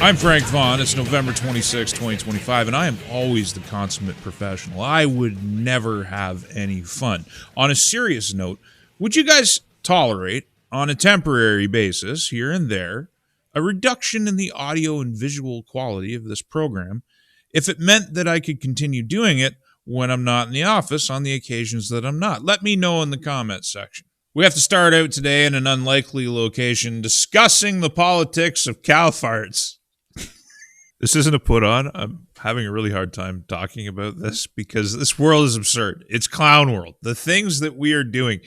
I'm Frank Vaughn. It's November 26, 2025, and I am always the consummate professional. I would never have any fun. On a serious note, would you guys tolerate, on a temporary basis, here and there, a reduction in the audio and visual quality of this program if it meant that I could continue doing it when I'm not in the office on the occasions that I'm not? Let me know in the comments section. We have to start out today in an unlikely location discussing the politics of cow farts. This isn't a put on. I'm having a really hard time talking about this because this world is absurd. It's clown world. The things that we are doing,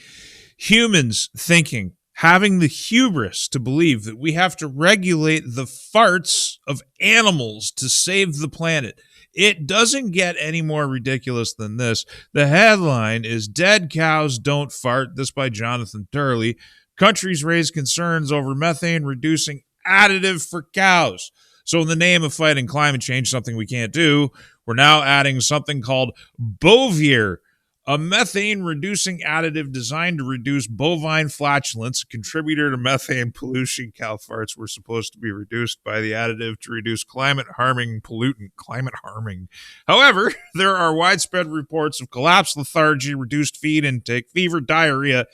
humans thinking, having the hubris to believe that we have to regulate the farts of animals to save the planet. It doesn't get any more ridiculous than this. The headline is Dead Cows Don't Fart. This by Jonathan Turley. Countries raise concerns over methane reducing additive for cows. So in the name of fighting climate change, something we can't do, we're now adding something called Bovier, a methane-reducing additive designed to reduce bovine flatulence, a contributor to methane pollution. Cow farts were supposed to be reduced by the additive to reduce climate-harming pollutant. Climate-harming. However, there are widespread reports of collapsed lethargy, reduced feed intake, fever, diarrhea,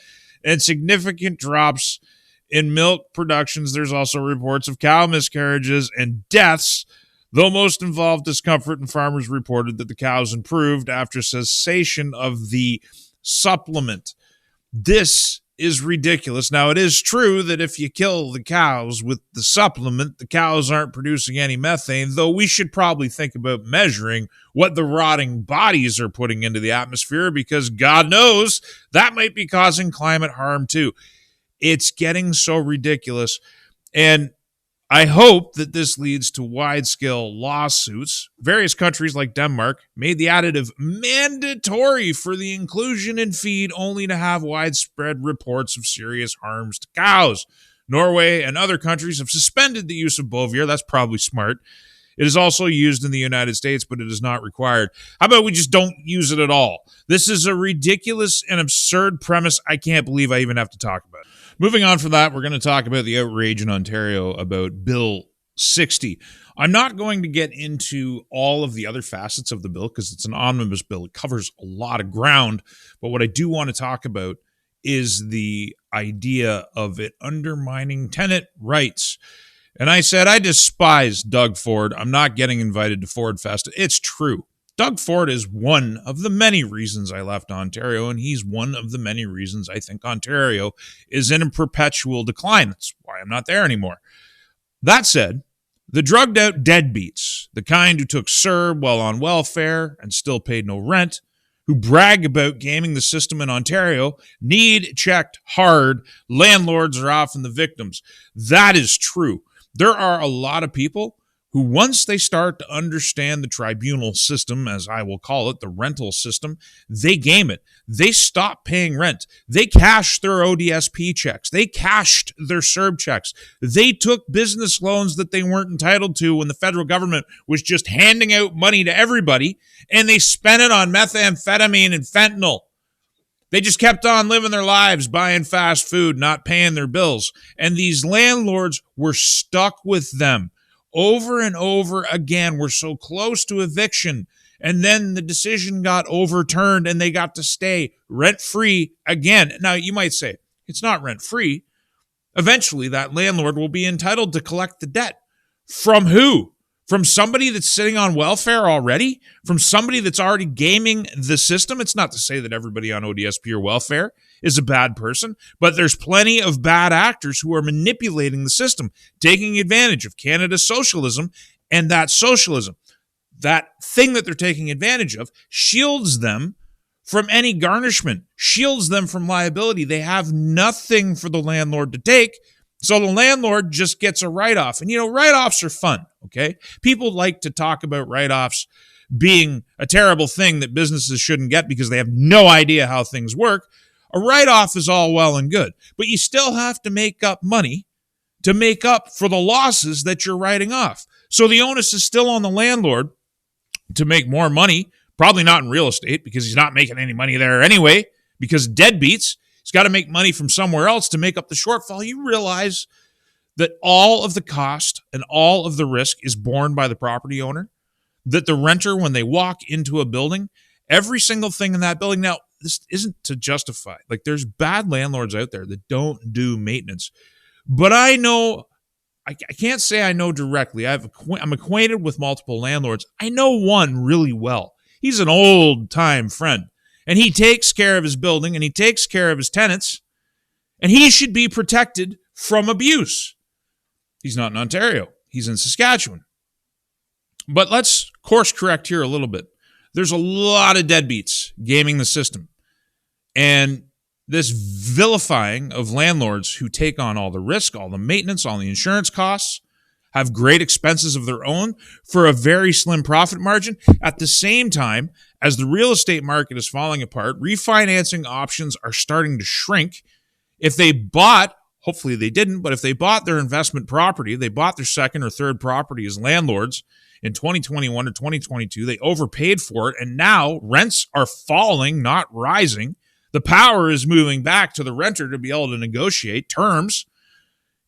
and significant drops in milk productions. There's also reports of cow miscarriages and deaths, though most involved discomfort, and farmers reported that the cows improved after cessation of the supplement. This is ridiculous. Now, it is true that if you kill the cows with the supplement, the cows aren't producing any methane, though we should probably think about measuring what the rotting bodies are putting into the atmosphere, because God knows that might be causing climate harm too. It's getting so ridiculous, and I hope that this leads to wide-scale lawsuits. Various countries like Denmark made the additive mandatory for the inclusion in feed, only to have widespread reports of serious harms to cows. Norway and other countries have suspended the use of Bovier. That's probably smart. It is also used in the United States, but it is not required. How about we just don't use it at all? This is a ridiculous and absurd premise. I can't believe I even have to talk about it. Moving on from that, we're going to talk about the outrage in Ontario about Bill-60. I'm not going to get into all of the other facets of the bill because it's an omnibus bill. It covers a lot of ground. But what I do want to talk about is the idea of it undermining tenant rights. And I said, I despise Doug Ford. I'm not getting invited to Ford Fest. It's true. Doug Ford is one of the many reasons I left Ontario, and he's one of the many reasons I think Ontario is in a perpetual decline. That's why I'm not there anymore. That said, the drugged-out deadbeats, the kind who took CERB while on welfare and still paid no rent, who brag about gaming the system in Ontario, need checked hard. Landlords are often the victims. That is true. There are a lot of people who, once they start to understand the tribunal system, as I will call it, the rental system, they game it. They stop paying rent. They cash their ODSP checks. They cashed their CERB checks. They took business loans that they weren't entitled to when the federal government was just handing out money to everybody, and they spent it on methamphetamine and fentanyl. They just kept on living their lives, buying fast food, not paying their bills. And these landlords were stuck with them. Over and over again, we're so close to eviction, and then the decision got overturned and they got to stay rent-free again. Now, you might say, it's not rent-free. Eventually, that landlord will be entitled to collect the debt. From who? From somebody that's sitting on welfare already? From somebody that's already gaming the system? It's not to say that everybody on ODSP or welfare is a bad person, but there's plenty of bad actors who are manipulating the system, taking advantage of Canada's socialism, and that socialism, that thing that they're taking advantage of, shields them from any garnishment, shields them from liability. They have nothing for the landlord to take, so the landlord just gets a write-off. And, write-offs are fun, okay? People like to talk about write-offs being a terrible thing that businesses shouldn't get because they have no idea how things work. A write-off is all well and good, but you still have to make up money to make up for the losses that you're writing off. So the onus is still on the landlord to make more money, probably not in real estate because he's not making any money there anyway, because deadbeats. He's got to make money from somewhere else to make up the shortfall. You realize that all of the cost and all of the risk is borne by the property owner, that the renter, when they walk into a building, every single thing in that building, now, this isn't to justify, like there's bad landlords out there that don't do maintenance, but I know, I can't say I know directly. I'm acquainted with multiple landlords. I know one really well. He's an old time friend, and he takes care of his building and he takes care of his tenants, and he should be protected from abuse. He's not in Ontario. He's in Saskatchewan. But let's course correct here a little bit. There's a lot of deadbeats gaming the system. And this vilifying of landlords who take on all the risk, all the maintenance, all the insurance costs, have great expenses of their own for a very slim profit margin. At the same time, as the real estate market is falling apart, refinancing options are starting to shrink. If they bought, hopefully they didn't, but if they bought their investment property, they bought their second or third property as landlords in 2021 or 2022, they overpaid for it, and now rents are falling, not rising. The power is moving back to the renter to be able to negotiate terms.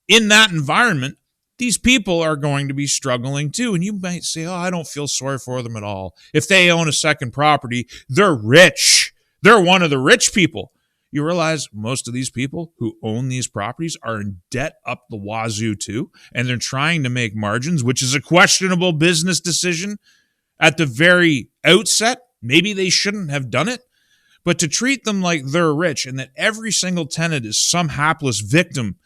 In that environment, these people are going to be struggling too. And you might say, oh, I don't feel sorry for them at all. If they own a second property, they're rich. They're one of the rich people. You realize most of these people who own these properties are in debt up the wazoo too, and they're trying to make margins, which is a questionable business decision at the very outset. Maybe they shouldn't have done it, but to treat them like they're rich and that every single tenant is some hapless victim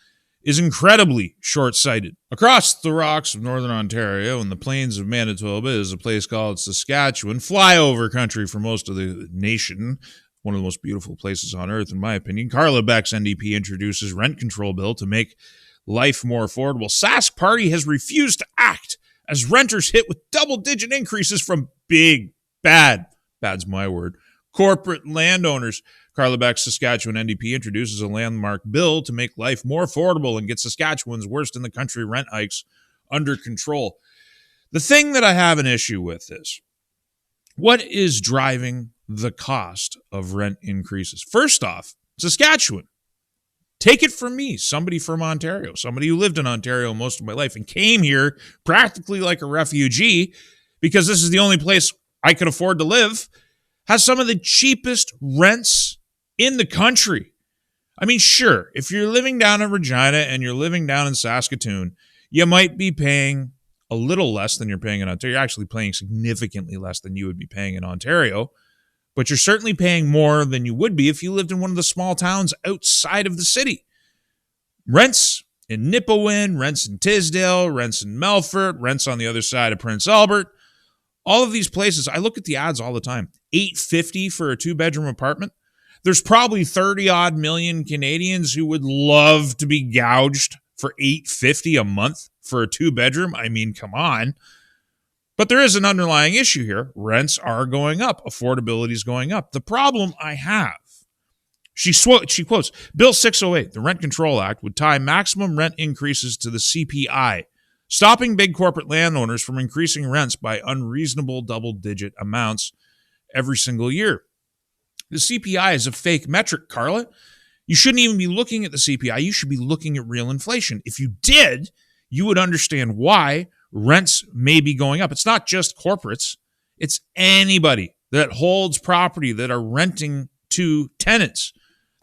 is incredibly short-sighted. Across the rocks of northern Ontario and the plains of Manitoba is a place called Saskatchewan, flyover country for most of the nation. One of the most beautiful places on earth, in my opinion. Carla Beck's NDP introduces rent control bill to make life more affordable. Sask Party has refused to act as renters hit with double-digit increases from big, bad's my word, corporate landowners. Carla Beck's Saskatchewan NDP introduces a landmark bill to make life more affordable and get Saskatchewan's worst in the country rent hikes under control. The thing that I have an issue with is, what is driving the cost of rent increases? First off, Saskatchewan. Take it from me, somebody from Ontario, somebody who lived in Ontario most of my life and came here practically like a refugee because this is the only place I could afford to live, has some of the cheapest rents in the country. I mean, sure, if you're living down in Regina and you're living down in Saskatoon, you might be paying a little less than you're paying in Ontario. You're actually paying significantly less than you would be paying in Ontario, but you're certainly paying more than you would be if you lived in one of the small towns outside of the city. Rents in Nipawin, rents in Tisdale, rents in Melfort, rents on the other side of Prince Albert. All of these places, I look at the ads all the time. $850 for a two-bedroom apartment. There's probably 30-odd million Canadians who would love to be gouged for $850 a month for a two-bedroom. I mean, come on. But there is an underlying issue here. Rents are going up. Affordability is going up. The problem I have, she quotes, Bill 608, the Rent Control Act, would tie maximum rent increases to the CPI, stopping big corporate landowners from increasing rents by unreasonable double-digit amounts every single year. The CPI is a fake metric, Carla. You shouldn't even be looking at the CPI. You should be looking at real inflation. If you did, you would understand why rents may be going up. It's not just corporates. It's anybody that holds property that are renting to tenants.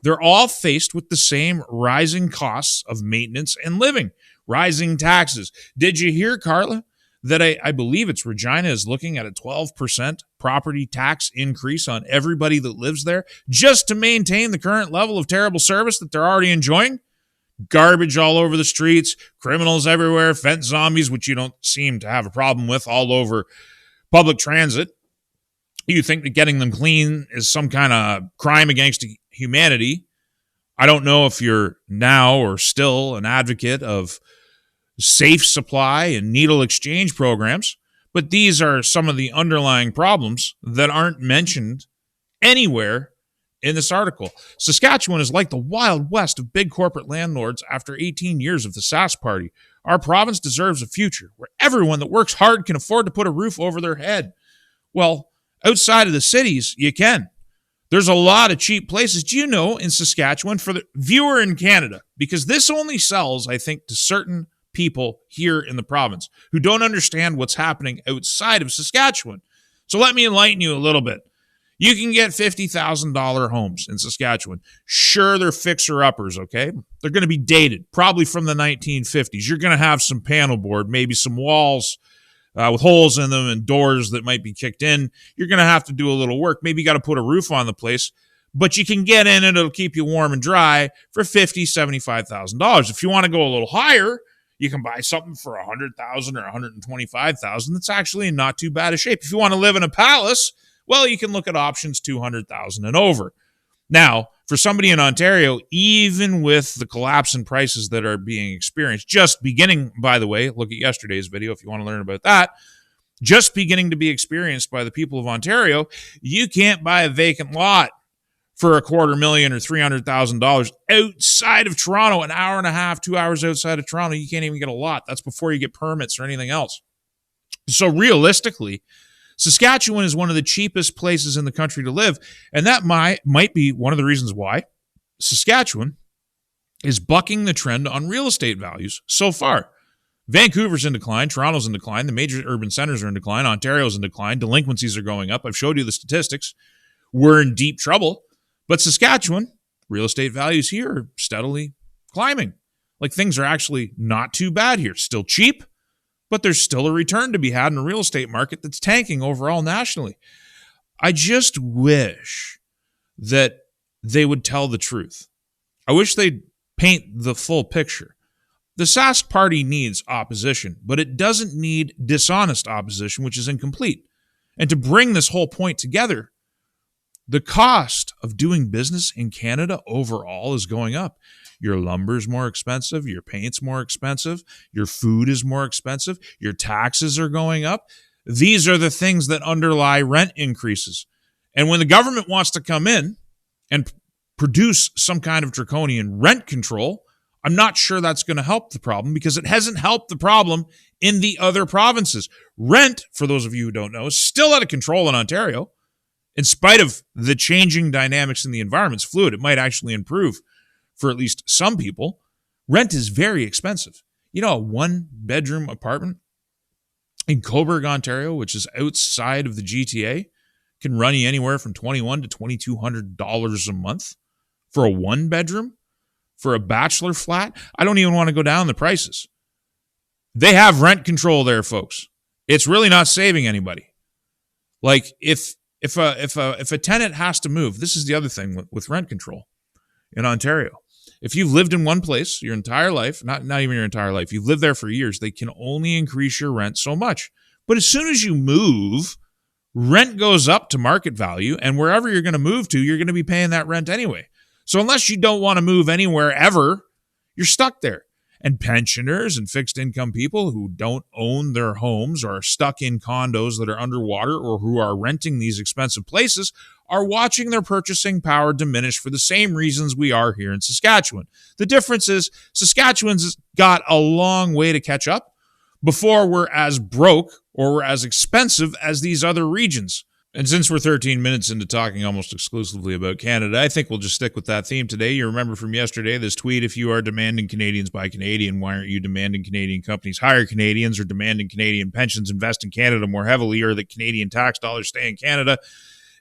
They're all faced with the same rising costs of maintenance and living, rising taxes. Did you hear, Carla, that I believe it's Regina is looking at a 12% property tax increase on everybody that lives there just to maintain the current level of terrible service that they're already enjoying? Garbage all over the streets, criminals everywhere, fence zombies, which you don't seem to have a problem with, all over public transit. You think that getting them clean is some kind of crime against humanity. I don't know if you're now or still an advocate of safe supply and needle exchange programs, but these are some of the underlying problems that aren't mentioned anywhere in this article. Saskatchewan is like the Wild West of big corporate landlords after 18 years of the Sask Party. Our province deserves a future where everyone that works hard can afford to put a roof over their head. Well, outside of the cities, you can. There's a lot of cheap places. Do you know in Saskatchewan, for the viewer in Canada, because this only sells, I think, to certain people here in the province who don't understand what's happening outside of Saskatchewan. So let me enlighten you a little bit. You can get $50,000 homes in Saskatchewan. Sure, they're fixer-uppers, okay? They're going to be dated, probably from the 1950s. You're going to have some panel board, maybe some walls with holes in them and doors that might be kicked in. You're going to have to do a little work. Maybe you got to put a roof on the place, but you can get in it. It'll keep you warm and dry for $50,000, $75,000. If you want to go a little higher, you can buy something for $100,000 or $125,000. That's actually in not too bad a shape. If you want to live in a palace, well, you can look at options $200,000 and over. Now, for somebody in Ontario, even with the collapse in prices that are being experienced, just beginning, by the way, look at yesterday's video if you want to learn about that, just beginning to be experienced by the people of Ontario, you can't buy a vacant lot for $250,000 or $300,000 outside of Toronto, an hour and a half, 2 hours outside of Toronto. You can't even get a lot. That's before you get permits or anything else. So realistically, Saskatchewan is one of the cheapest places in the country to live, and that might be one of the reasons why Saskatchewan is bucking the trend on real estate values so far. Vancouver's in decline, Toronto's in decline, the major urban centers are in decline, Ontario's in decline, delinquencies are going up. I've showed you the statistics. We're in deep trouble, but Saskatchewan, real estate values here are steadily climbing. Like, things are actually not too bad here. Still cheap, but there's still a return to be had in a real estate market that's tanking overall nationally. I just wish that they would tell the truth. I wish they'd paint the full picture. The Sask party needs opposition, but it doesn't need dishonest opposition, which is incomplete. And to bring this whole point together, the cost of doing business in Canada overall is going up. Your lumber's more expensive, your paint's more expensive, your food is more expensive, your taxes are going up. These are the things that underlie rent increases. And when the government wants to come in and produce some kind of draconian rent control, I'm not sure that's going to help the problem, because it hasn't helped the problem in the other provinces. Rent, for those of you who don't know, is still out of control in Ontario. In spite of the changing dynamics in the environment, it's fluid. It might actually improve for at least some people. Rent is very expensive. You know, a one-bedroom apartment in Cobourg, Ontario, which is outside of the GTA, can run you anywhere from $2,100 to $2,200 a month for a one-bedroom. For a bachelor flat, I don't even want to go down the prices. They have rent control there, folks. It's really not saving anybody. Like, if a tenant has to move, this is the other thing with rent control in Ontario. If you've lived in one place your entire life, not even your entire life, you've lived there for years, they can only increase your rent so much. But as soon as you move, rent goes up to market value, and wherever you're going to move to, you're going to be paying that rent anyway. So unless you don't want to move anywhere ever, you're stuck there. And pensioners and fixed income people who don't own their homes or are stuck in condos that are underwater or who are renting these expensive places are watching their purchasing power diminish for the same reasons we are here in Saskatchewan. The difference is Saskatchewan's got a long way to catch up before we're as broke or we're as expensive as these other regions. And since we're 13 minutes into talking almost exclusively about Canada, I think we'll just stick with that theme today. You remember from yesterday this tweet: if you are demanding Canadians buy Canadian, why aren't you demanding Canadian companies hire Canadians, or demanding Canadian pensions invest in Canada more heavily, or that Canadian tax dollars stay in Canada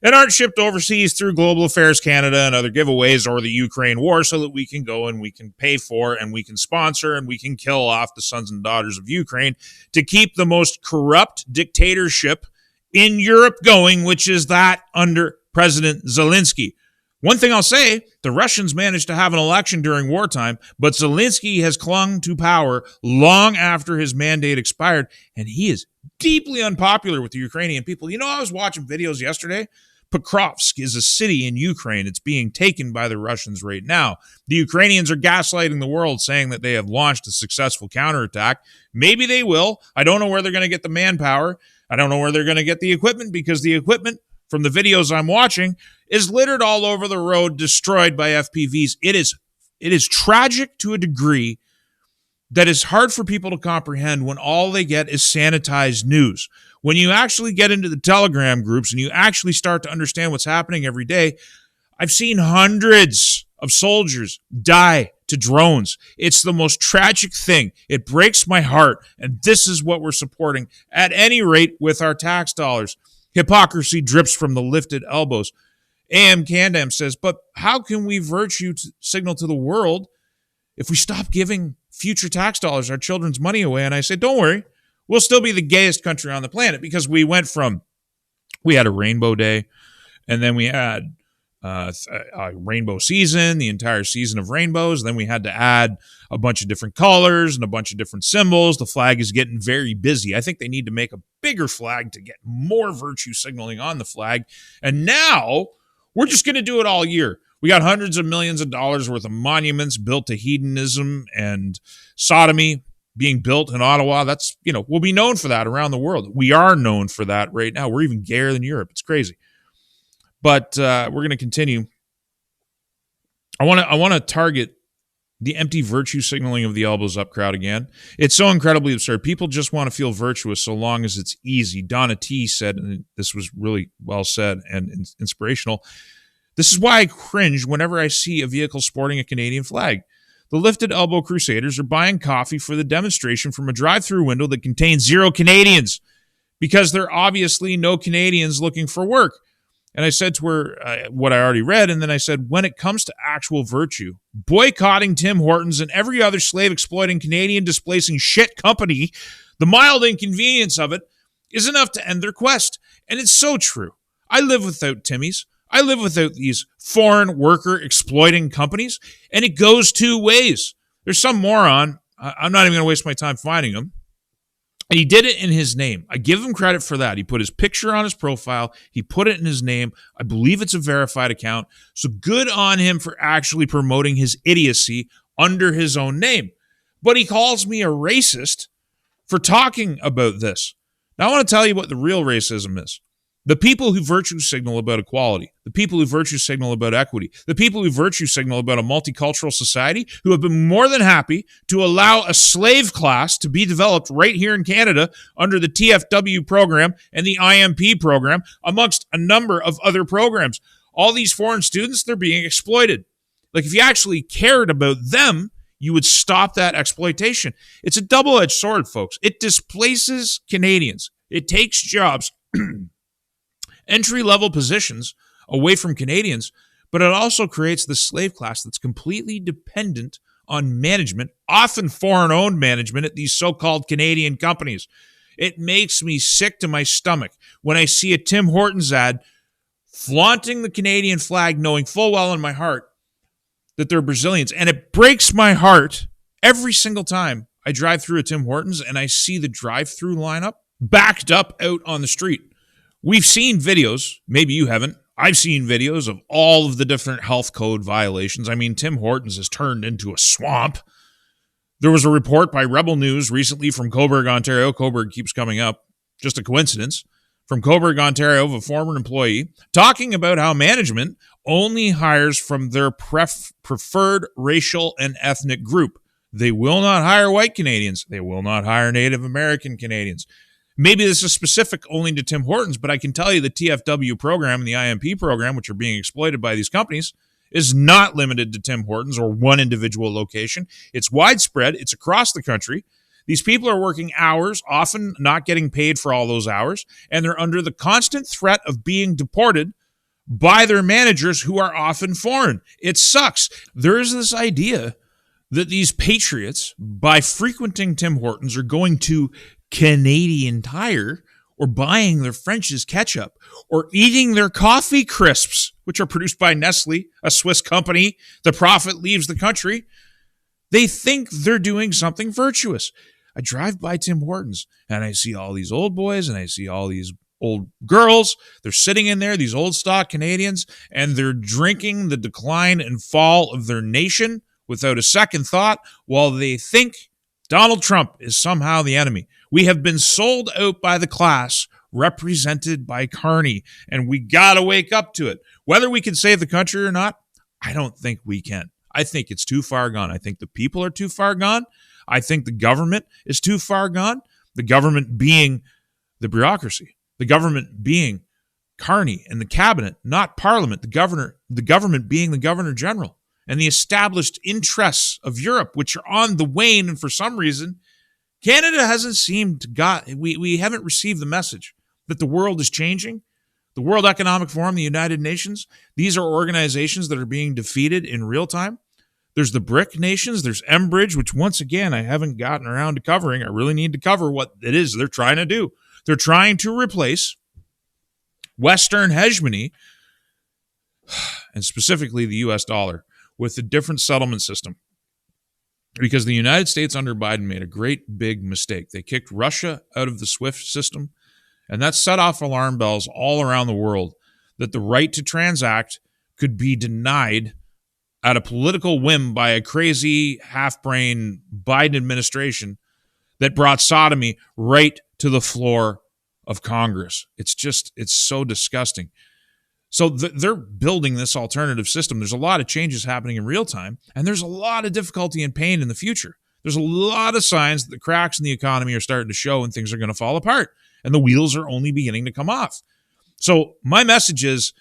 and aren't shipped overseas through Global Affairs Canada and other giveaways, or the Ukraine war, so that we can go and we can pay for and we can sponsor and we can kill off the sons and daughters of Ukraine to keep the most corrupt dictatorship in Europe going, which is that under President Zelensky. One thing I'll say, the Russians managed to have an election during wartime, but Zelensky has clung to power long after his mandate expired, and he is deeply unpopular with the Ukrainian people. You know, I was watching videos yesterday. Pokrovsk is a city in Ukraine. It's being taken by the Russians right now. The Ukrainians are gaslighting the world, saying that they have launched a successful counterattack. Maybe they will. I don't know where they're going to get the manpower. I don't know where they're going to get the equipment, because the equipment, from the videos I'm watching, is littered all over the road, destroyed by FPVs. It is tragic to a degree that is hard for people to comprehend when all they get is sanitized news. When you actually get into the Telegram groups and you actually start to understand what's happening every day, I've seen hundreds of soldiers die to drones. It's the most tragic thing. It breaks my heart, and this is what we're supporting, at any rate, with our tax dollars. Hypocrisy drips from the lifted elbows. AM Candam says, but how can we virtue signal to the world if we stop giving future tax dollars, our children's money away? And I say, don't worry, we'll still be the gayest country on the planet, because we had a rainbow day, and then we had a rainbow season, the entire season of rainbows. Then we had to add a bunch of different colors and a bunch of different symbols. The flag is getting very busy. I think they need to make a bigger flag to get more virtue signaling on the flag. And now we're just going to do it all year. We got hundreds of millions of dollars worth of monuments built to hedonism and sodomy being built in Ottawa. That's, we'll be known for that around the world. We are known for that right now. We're even gayer than Europe. It's crazy. But we're going to continue. I want to target the empty virtue signaling of the elbows up crowd again. It's so incredibly absurd. People just want to feel virtuous so long as it's easy. Donna T said, and this was really well said and inspirational, this is why I cringe whenever I see a vehicle sporting a Canadian flag. The lifted elbow crusaders are buying coffee for the demonstration from a drive-through window that contains 0 Canadians, because there are obviously no Canadians looking for work. And I said to her what I already read, and then I said, when it comes to actual virtue, boycotting Tim Hortons and every other slave-exploiting Canadian displacing shit company, the mild inconvenience of it is enough to end their quest. And it's so true. I live without Timmy's. I live without these foreign worker exploiting companies, and it goes two ways. There's some moron, I'm not even going to waste my time finding him, and he did it in his name. I give him credit for that. He put his picture on his profile. He put it in his name. I believe it's a verified account. So good on him for actually promoting his idiocy under his own name. But he calls me a racist for talking about this. Now I want to tell you what the real racism is. The people who virtue signal about equality, the people who virtue signal about equity, the people who virtue signal about a multicultural society, who have been more than happy to allow a slave class to be developed right here in Canada under the TFW program and the IMP program, amongst a number of other programs. All these foreign students, they're being exploited. Like, if you actually cared about them, you would stop that exploitation. It's a double-edged sword, folks. It displaces Canadians. It takes jobs entry-level positions away from Canadians, but it also creates the slave class that's completely dependent on management, often foreign-owned management at these so-called Canadian companies. It makes me sick to my stomach when I see a Tim Hortons ad flaunting the Canadian flag, knowing full well in my heart that they're Brazilians. And it breaks my heart every single time I drive through a Tim Hortons and I see the drive-through lineup backed up out on the street. We've seen videos, maybe you haven't. I've seen videos of all of the different health code violations. I mean, Tim Hortons has turned into a swamp. There was a report by Rebel News recently from Cobourg, Ontario. Cobourg keeps coming up. Just a coincidence. From Cobourg, Ontario, of a former employee, talking about how management only hires from their preferred racial and ethnic group. They will not hire white Canadians. They will not hire Native American Canadians. Maybe this is specific only to Tim Hortons, but I can tell you the TFW program and the IMP program, which are being exploited by these companies, is not limited to Tim Hortons or one individual location. It's widespread. It's across the country. These people are working hours, often not getting paid for all those hours, and they're under the constant threat of being deported by their managers, who are often foreign. It sucks. There is this idea that these patriots, by frequenting Tim Hortons, are going to Canadian Tire, or buying their French's ketchup, or eating their coffee crisps, which are produced by Nestle, a Swiss company. The profit leaves the country. They think they're doing something virtuous. I drive by Tim Hortons and I see all these old boys and I see all these old girls. They're sitting in there, these old stock Canadians, and they're drinking the decline and fall of their nation without a second thought, while they think Donald Trump is somehow the enemy. We have been sold out by the class represented by Carney, and we got to wake up to it. Whether we can save the country or not, I don't think we can. I think it's too far gone. I think the people are too far gone. I think the government is too far gone. The government being the bureaucracy, the government being Carney and the cabinet, not Parliament, the government being the Governor General, and the established interests of Europe, which are on the wane. And for some reason, Canada hasn't seemed to we haven't received the message that the world is changing. The World Economic Forum, the United Nations, these are organizations that are being defeated in real time. There's the BRIC nations. There's Enbridge, which once again, I haven't gotten around to covering. I really need to cover what it is they're trying to do. They're trying to replace Western hegemony, and specifically the U.S. dollar, with a different settlement system. Because the United States under Biden made a great big mistake. They kicked Russia out of the SWIFT system, and that set off alarm bells all around the world that the right to transact could be denied at a political whim by a crazy, half-brain Biden administration that brought sodomy right to the floor of Congress. It's so disgusting. So they're building this alternative system. There's a lot of changes happening in real time, and there's a lot of difficulty and pain in the future. There's a lot of signs that the cracks in the economy are starting to show and things are going to fall apart, and the wheels are only beginning to come off. So my message is,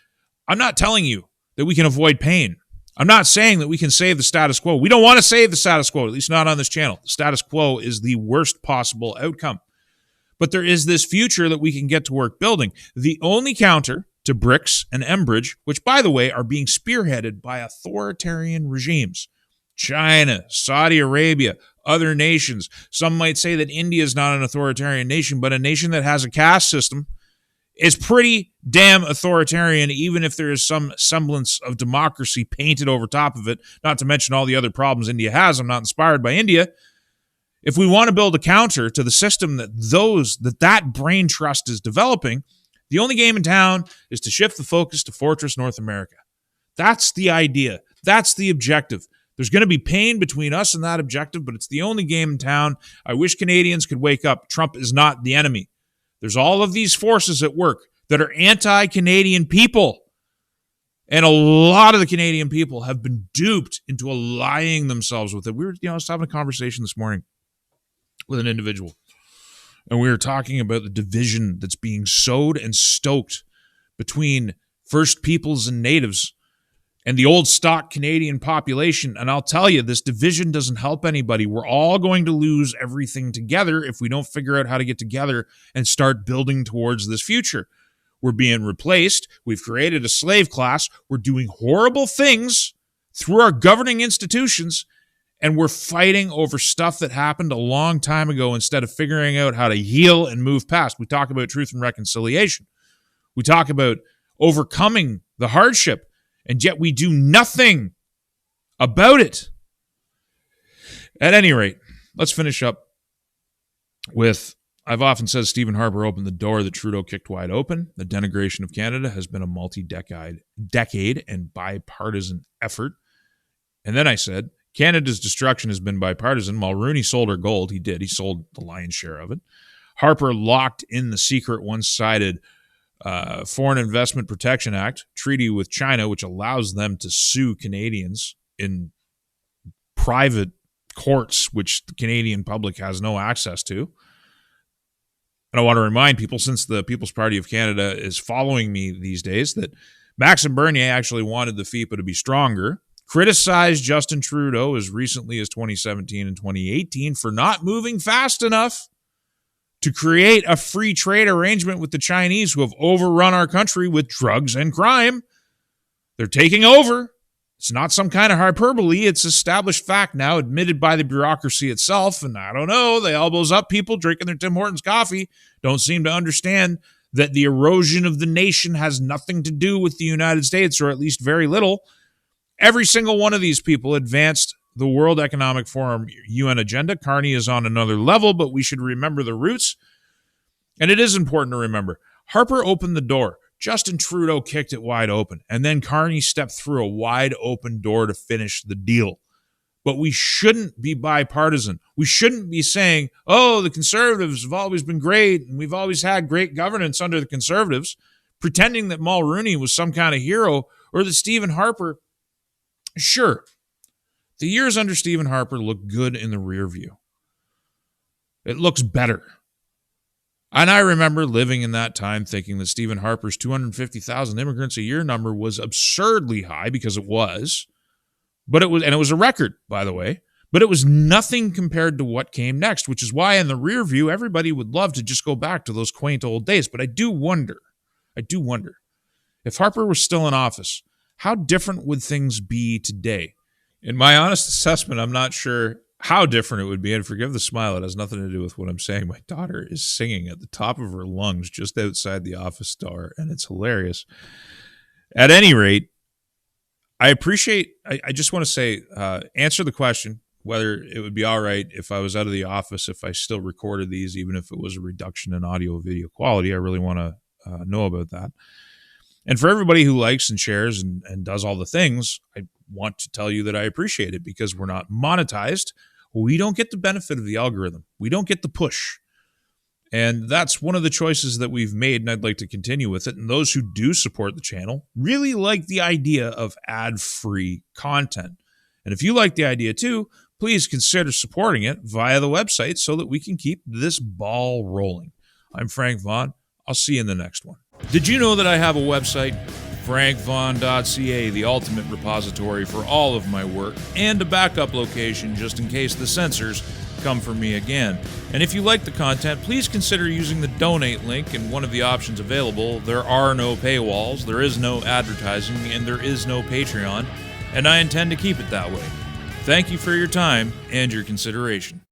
I'm not telling you that we can avoid pain. I'm not saying that we can save the status quo. We don't want to save the status quo, at least not on this channel. The status quo is the worst possible outcome. But there is this future that we can get to work building. The only counter to BRICS and Enbridge, which, by the way, are being spearheaded by authoritarian regimes, China, Saudi Arabia, other nations. Some might say that India is not an authoritarian nation, but a nation that has a caste system is pretty damn authoritarian, even if there is some semblance of democracy painted over top of it, not to mention all the other problems India has. I'm not inspired by India. If we want to build a counter to the system that brain trust is developing, the only game in town is to shift the focus to Fortress North America. That's the idea. That's the objective. There's going to be pain between us and that objective, but it's the only game in town. I wish Canadians could wake up. Trump is not the enemy. There's all of these forces at work that are anti-Canadian people. And a lot of the Canadian people have been duped into allying themselves with it. I was having a conversation this morning with an individual, and we were talking about the division that's being sowed and stoked between First Peoples and Natives and the old stock Canadian population. And I'll tell you, this division doesn't help anybody. We're all going to lose everything together if we don't figure out how to get together and start building towards this future. We're being replaced. We've created a slave class. We're doing horrible things through our governing institutions, and we're fighting over stuff that happened a long time ago instead of figuring out how to heal and move past. We talk about truth and reconciliation. We talk about overcoming the hardship, and yet we do nothing about it. At any rate, let's finish up with, I've often said Stephen Harper opened the door that Trudeau kicked wide open. The denigration of Canada has been a multi-decade and bipartisan effort. And then I said, Canada's destruction has been bipartisan. Mulroney sold our gold. He did. He sold the lion's share of it. Harper locked in the secret one-sided Foreign Investment Protection Act treaty with China, which allows them to sue Canadians in private courts, which the Canadian public has no access to. And I want to remind people, since the People's Party of Canada is following me these days, that Maxime Bernier actually wanted the FIPA to be stronger, criticized Justin Trudeau as recently as 2017 and 2018 for not moving fast enough to create a free trade arrangement with the Chinese, who have overrun our country with drugs and crime. They're taking over. It's not some kind of hyperbole. It's established fact now, admitted by the bureaucracy itself. And I don't know, the elbows up people drinking their Tim Hortons coffee don't seem to understand that the erosion of the nation has nothing to do with the United States, or at least very little. Every single one of these people advanced the World Economic Forum UN agenda. Carney is on another level, but we should remember the roots. And it is important to remember, Harper opened the door. Justin Trudeau kicked it wide open. And then Carney stepped through a wide open door to finish the deal. But we shouldn't be bipartisan. We shouldn't be saying, oh, the Conservatives have always been great, and we've always had great governance under the Conservatives, pretending that Mulroney was some kind of hero, or that Stephen Harper. Sure, the years under Stephen Harper look good in the rear view. It looks better. And I remember living in that time thinking that Stephen Harper's 250,000 immigrants a year number was absurdly high, because it was. But it was a record, by the way. But it was nothing compared to what came next, which is why in the rear view, everybody would love to just go back to those quaint old days. But I do wonder, if Harper was still in office, how different would things be today? In my honest assessment, I'm not sure how different it would be. And forgive the smile, it has nothing to do with what I'm saying. My daughter is singing at the top of her lungs just outside the office door, and it's hilarious. At any rate, I just want to say, answer the question whether it would be all right if I was out of the office, if I still recorded these, even if it was a reduction in audio video quality. I really want to know about that. And for everybody who likes and shares and does all the things, I want to tell you that I appreciate it, because we're not monetized. We don't get the benefit of the algorithm. We don't get the push. And that's one of the choices that we've made, and I'd like to continue with it. And those who do support the channel really like the idea of ad-free content. And if you like the idea too, please consider supporting it via the website so that we can keep this ball rolling. I'm Frank Vaughn. I'll see you in the next one. Did you know that I have a website? frankvaughn.ca, the ultimate repository for all of my work, and a backup location just in case the censors come for me again. And if you like the content, please consider using the donate link in one of the options available. There are no paywalls, there is no advertising, and there is no Patreon, and I intend to keep it that way. Thank you for your time and your consideration.